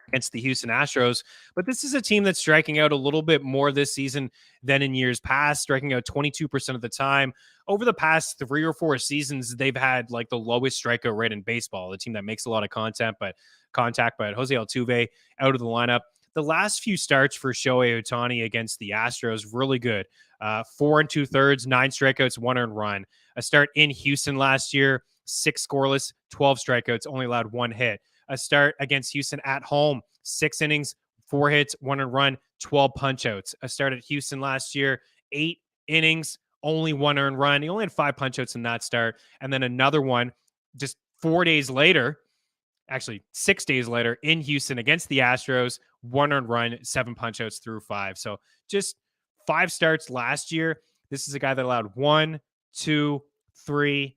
against the Houston Astros. But this is a team that's striking out a little bit more this season than in years past, striking out 22% of the time. Over the past 3 or 4 seasons, they've had like the lowest strikeout rate in baseball, the team that makes a lot of contact, but Jose Altuve out of the lineup. The last few starts for Shohei Ohtani against the Astros, really good. 4 2/3, 9 strikeouts, 1 earned run. A start in Houston last year, 6 scoreless, 12 strikeouts, only allowed 1 hit. A start against Houston at home, 6 innings, 4 hits, 1 earned run, 12 punch-outs. A start at Houston last year, 8 innings, only 1 earned run. He only had 5 punch-outs in that start. And then another one just 4 days later, actually 6 days later in Houston against the Astros, 1 earned run, 7 punch-outs through 5. So just 5 starts last year. This is a guy that allowed 1, 2, 3,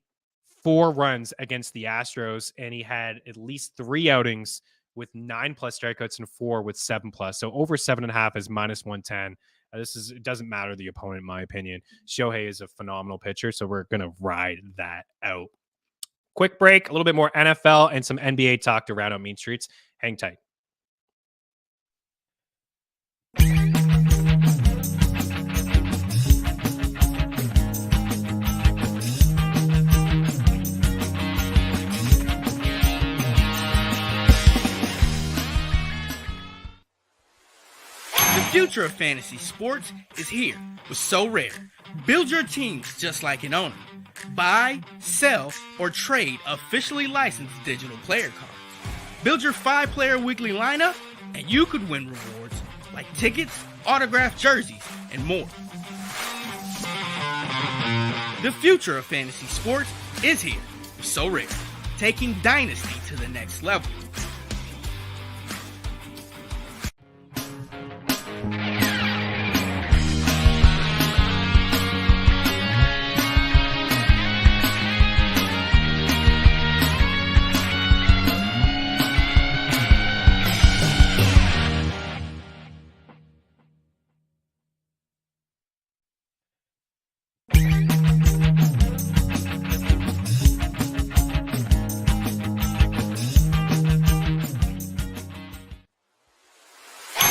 4 runs against the Astros, and he had at least 3 outings with 9+ strikeouts and 4 with 7+. So over 7.5 is -110. It doesn't matter the opponent, in my opinion. Shohei is a phenomenal pitcher, so we're going to ride that out. Quick break, a little bit more NFL and some NBA talk to round out Mean Streets. Hang tight. The future of fantasy sports is here with So Rare. Build your teams just like an owner. Buy, sell, or trade officially licensed digital player cards. Build your 5-player weekly lineup and you could win rewards like tickets, autographed jerseys, and more. The future of fantasy sports is here with So Rare, taking Dynasty to the next level.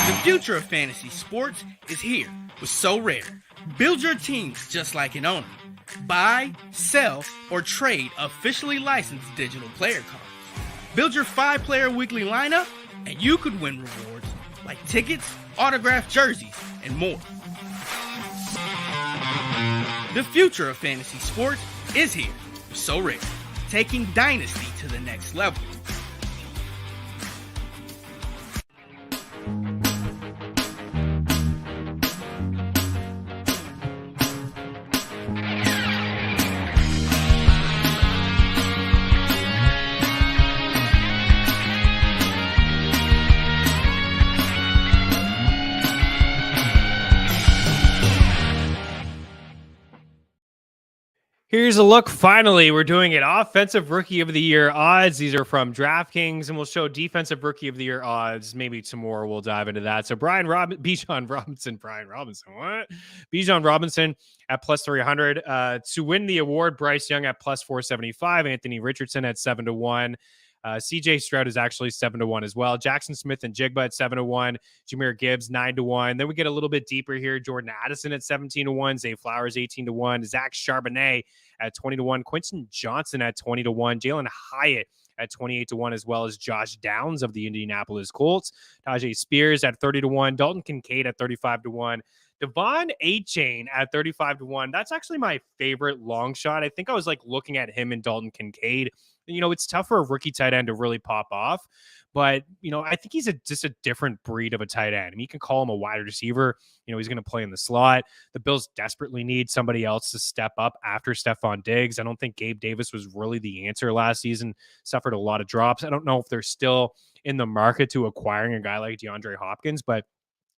The future of fantasy sports is here with So Rare. Build your teams just like an owner. Buy, sell, or trade officially licensed digital player cards. Build your 5-player weekly lineup, and you could win rewards like tickets, autographed jerseys, and more. The future of fantasy sports is here with So Rare, taking Dynasty to the next level. Here's a look. Finally, we're doing it. Offensive Rookie of the Year odds. These are from DraftKings, and we'll show Defensive Rookie of the Year odds. Maybe tomorrow we'll dive into that. So Bijan Robinson at plus 300. To win the award, Bryce Young at plus 475. Anthony Richardson at 7-1. CJ Stroud is actually 7-1 as well. Jackson Smith and Jigba at 7-1. Jameer Gibbs 9-1. Then we get a little bit deeper here. Jordan Addison at 17-1. Zay Flowers 18-1. Zach Charbonnet at 20-1. Quentin Johnson at 20-1. Jalen Hyatt at 28-1, as well as Josh Downs of the Indianapolis Colts. Tajay Spears at 30-1. Dalton Kincaid at 35-1. Devon A-Chain at 35-1. That's actually my favorite long shot. I think I was like looking at him and Dalton Kincaid. You know, it's tough for a rookie tight end to really pop off, but, you know, I think he's just a different breed of a tight end. I mean, you can call him a wide receiver. You know, he's going to play in the slot. The Bills desperately need somebody else to step up after Stephon Diggs. I don't think Gabe Davis was really the answer last season. Suffered a lot of drops. I don't know if they're still in the market to acquiring a guy like DeAndre Hopkins, but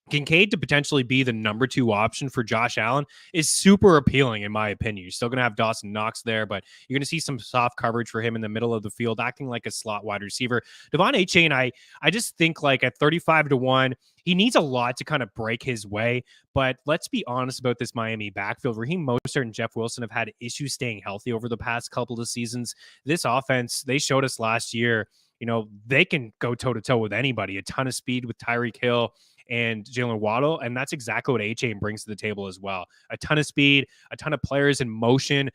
Kincaid to potentially be the number 2 option for Josh Allen is super appealing, in my opinion. You're still going to have Dawson Knox there, but you're going to see some soft coverage for him in the middle of the field, acting like a slot wide receiver. Devon A-Chain, I just think like at 35-1, he needs a lot to kind of break his way. But let's be honest about this Miami backfield. Raheem Mostert and Jeff Wilson have had issues staying healthy over the past couple of seasons. This offense, they showed us last year, you know, they can go toe-to-toe with anybody. A ton of speed with Tyreek Hill and Jalen Waddle, and that's exactly what A-Chain brings to the table as well. A ton of speed, a ton of players in motion,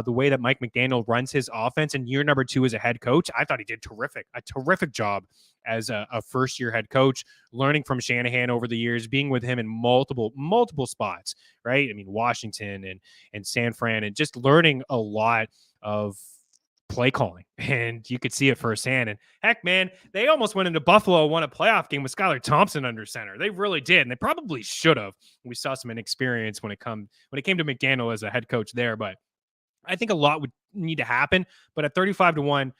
the way that Mike McDaniel runs his offense in year number 2 as a head coach. I thought he did a terrific job as a first-year head coach, learning from Shanahan over the years, being with him in multiple spots, right? I mean, Washington and San Fran, and just learning a lot of play calling, and you could see it firsthand. And heck, man, they almost went into Buffalo, won a playoff game with Skylar Thompson under center. They really did, and they probably should have. We saw some inexperience when it came to McDaniel as a head coach there, but I think a lot would need to happen. But at 35-1,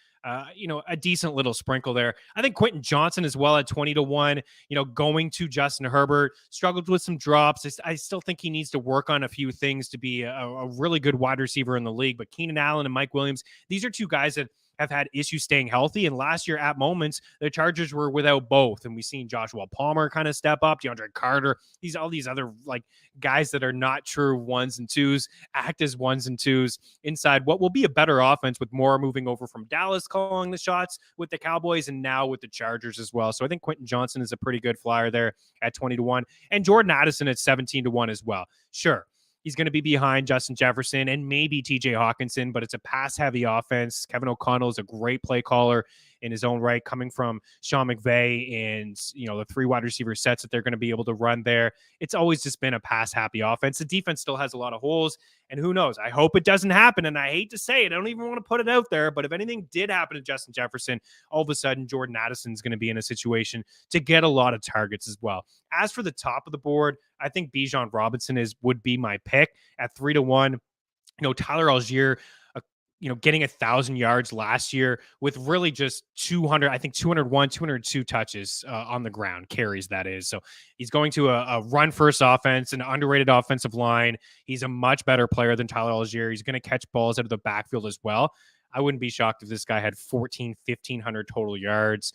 you know, a decent little sprinkle there. I think Quentin Johnson as well at 20-1, you know, going to Justin Herbert, struggled with some drops. I still think he needs to work on a few things to be a really good wide receiver in the league. But Keenan Allen and Mike Williams, these are two guys that have had issues staying healthy. And last year at moments, the Chargers were without both. And we've seen Joshua Palmer kind of step up, DeAndre Carter, all these other like guys that are not true 1s and 2s, act as 1s and 2s inside what will be a better offense, with more moving over from Dallas calling the shots with the Cowboys and now with the Chargers as well. So I think Quentin Johnson is a pretty good flyer there at 20-1, and Jordan Addison at 17-1 as well. Sure, he's going to be behind Justin Jefferson and maybe TJ Hawkinson, but it's a pass-heavy offense. Kevin O'Connell is a great play caller in his own right, coming from Sean McVay and, the 3 wide receiver sets that they're going to be able to run there. It's always just been a pass-happy offense. The defense still has a lot of holes, and who knows? I hope it doesn't happen, and I hate to say it. I don't even want to put it out there, but if anything did happen to Justin Jefferson, all of a sudden Jordan Addison's going to be in a situation to get a lot of targets as well. As for the top of the board, I think Bijan Robinson would be my pick at 3-1. Tyler Algier, getting 1,000 yards last year with really just 201, 202 touches on the ground, carries, that is. So he's going to a run-first offense, an underrated offensive line. He's a much better player than Tyler Algier. He's going to catch balls out of the backfield as well. I wouldn't be shocked if this guy had 1,500 total yards.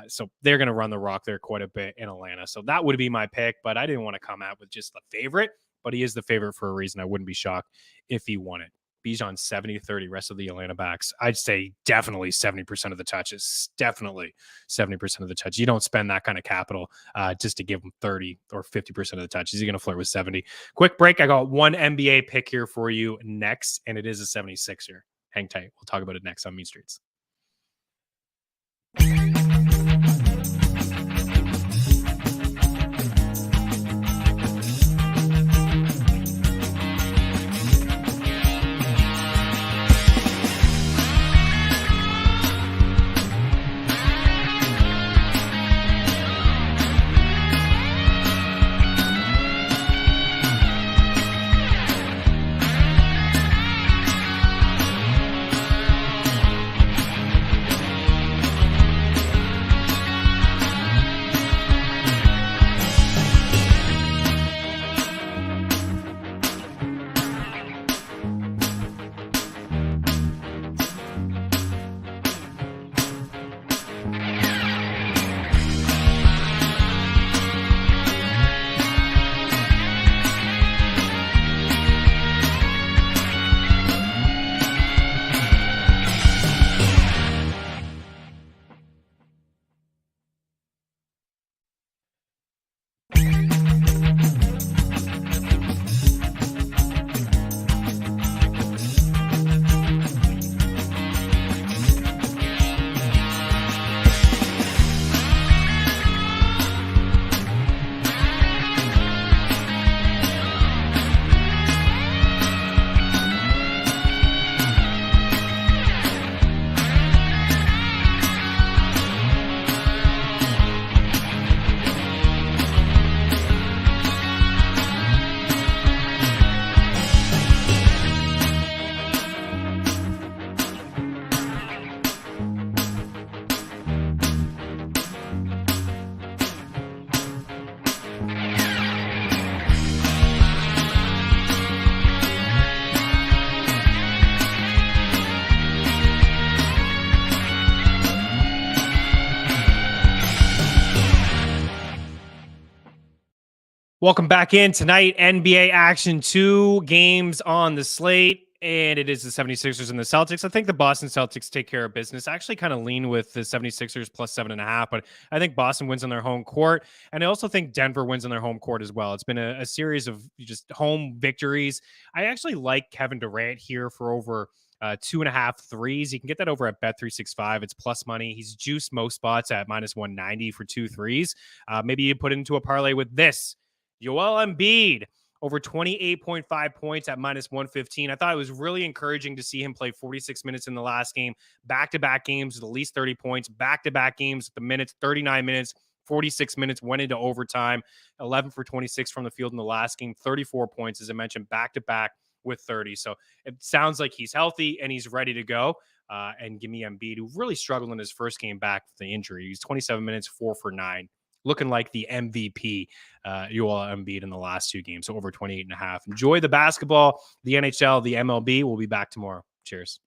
So they're going to run the rock there quite a bit in Atlanta. So that would be my pick, but I didn't want to come out with just the favorite, but he is the favorite for a reason. I wouldn't be shocked if he won it. Bijan 70-30, rest of the Atlanta backs. I'd say definitely 70% of the touches. Definitely 70% of the touches. You don't spend that kind of capital just to give him 30 or 50% of the touches. He's going to flirt with 70. Quick break. I got one NBA pick here for you next, and it is a 76er. Hang tight. We'll talk about it next on Mean Streets. Welcome back in tonight. NBA action, 2 games on the slate, and it is the 76ers and the Celtics. I think the Boston Celtics take care of business. I actually kind of lean with the 76ers plus 7.5, but I think Boston wins on their home court, and I also think Denver wins on their home court as well. It's been a series of just home victories. I actually like Kevin Durant here for over 2.5 threes. You can get that over at Bet365. It's plus money. He's juiced most spots at minus 190 for 2 threes. Maybe you put it into a parlay with this. Joel Embiid over 28.5 points at minus 115. I thought it was really encouraging to see him play 46 minutes in the last game. Back-to-back games with at least 30 points. Back-to-back games, the minutes, 39 minutes, 46 minutes, went into overtime. 11 for 26 from the field in the last game. 34 points, as I mentioned, back-to-back with 30. So it sounds like he's healthy and he's ready to go. And give me Embiid, who really struggled in his first game back with the injury. He's 27 minutes, 4 for 9. Looking like the MVP, Joel Embiid in the last 2 games, so over 28.5. Enjoy the basketball, the NHL, the MLB. We'll be back tomorrow. Cheers.